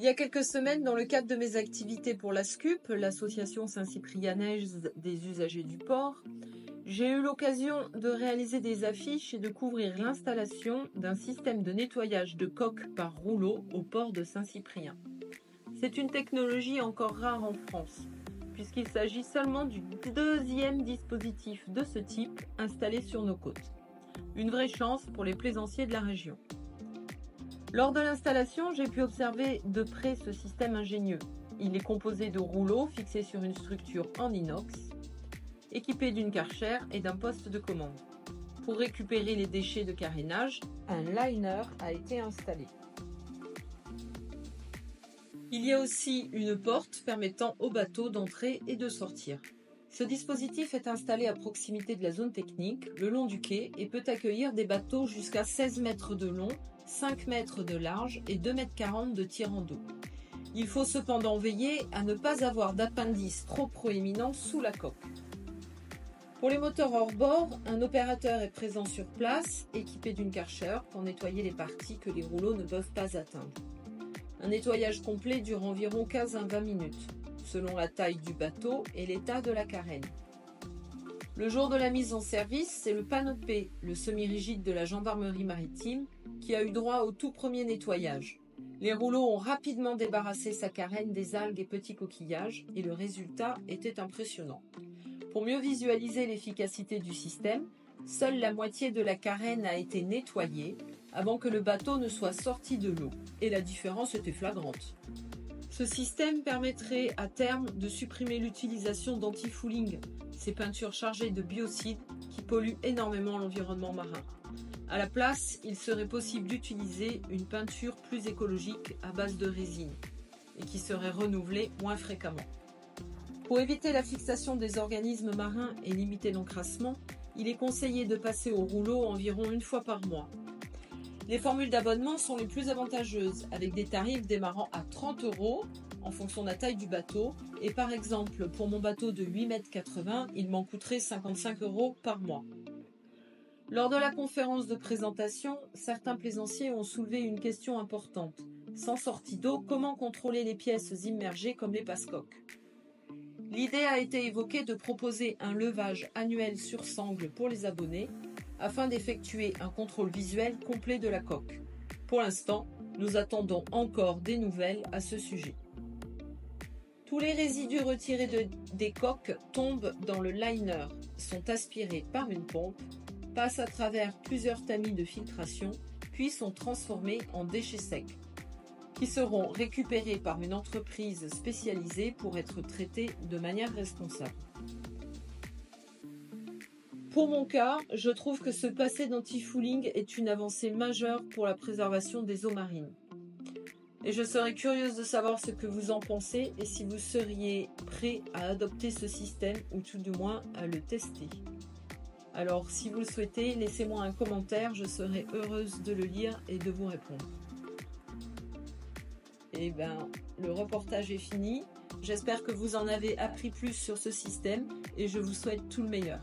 y a quelques semaines, dans le cadre de mes activités pour la SCUP, l'association saint-cyprianaise des usagers du port, j'ai eu l'occasion de réaliser des affiches et de couvrir l'installation d'un système de nettoyage de coques par rouleau au port de Saint-Cyprien. C'est une technologie encore rare en France, puisqu'il s'agit seulement du deuxième dispositif de ce type installé sur nos côtes. Une vraie chance pour les plaisanciers de la région. Lors de l'installation, j'ai pu observer de près ce système ingénieux. Il est composé de rouleaux fixés sur une structure en inox, équipé d'une Karcher et d'un poste de commande. Pour récupérer les déchets de carénage, un liner a été installé. Il y a aussi une porte permettant au bateau d'entrer et de sortir. Ce dispositif est installé à proximité de la zone technique, le long du quai, et peut accueillir des bateaux jusqu'à 16 mètres de long, 5 mètres de large et 2,40 m de tirant d'eau. Il faut cependant veiller à ne pas avoir d'appendice trop proéminent sous la coque. Pour les moteurs hors bord, un opérateur est présent sur place, équipé d'une Karcher pour nettoyer les parties que les rouleaux ne peuvent pas atteindre. Un nettoyage complet dure environ 15 à 20 minutes, selon la taille du bateau et l'état de la carène. Le jour de la mise en service, c'est le Panopé, le semi-rigide de la gendarmerie maritime, qui a eu droit au tout premier nettoyage. Les rouleaux ont rapidement débarrassé sa carène des algues et petits coquillages, et le résultat était impressionnant. Pour mieux visualiser l'efficacité du système, seule la moitié de la carène a été nettoyée avant que le bateau ne soit sorti de l'eau, et la différence était flagrante. Ce système permettrait à terme de supprimer l'utilisation d'anti-fouling, ces peintures chargées de biocides qui polluent énormément l'environnement marin. À la place, il serait possible d'utiliser une peinture plus écologique à base de résine et qui serait renouvelée moins fréquemment. Pour éviter la fixation des organismes marins et limiter l'encrassement, il est conseillé de passer au rouleau environ une fois par mois. Les formules d'abonnement sont les plus avantageuses, avec des tarifs démarrant à 30 € en fonction de la taille du bateau. Et par exemple, pour mon bateau de 8,80 m, il m'en coûterait 55 € par mois. Lors de la conférence de présentation, certains plaisanciers ont soulevé une question importante. Sans sortie d'eau, comment contrôler les pièces immergées comme les passe-coques ? L'idée a été évoquée de proposer un levage annuel sur sangle pour les abonnés, afin d'effectuer un contrôle visuel complet de la coque. Pour l'instant, nous attendons encore des nouvelles à ce sujet. Tous les résidus retirés des coques tombent dans le liner, sont aspirés par une pompe, passent à travers plusieurs tamis de filtration, puis sont transformés en déchets secs, qui seront récupérés par une entreprise spécialisée pour être traités de manière responsable. Pour mon cas, je trouve que ce passé d'anti-fouling est une avancée majeure pour la préservation des eaux marines. Et je serais curieuse de savoir ce que vous en pensez et si vous seriez prêt à adopter ce système ou tout du moins à le tester. Alors si vous le souhaitez, laissez-moi un commentaire, je serai heureuse de le lire et de vous répondre. Et le reportage est fini. J'espère que vous en avez appris plus sur ce système et je vous souhaite tout le meilleur.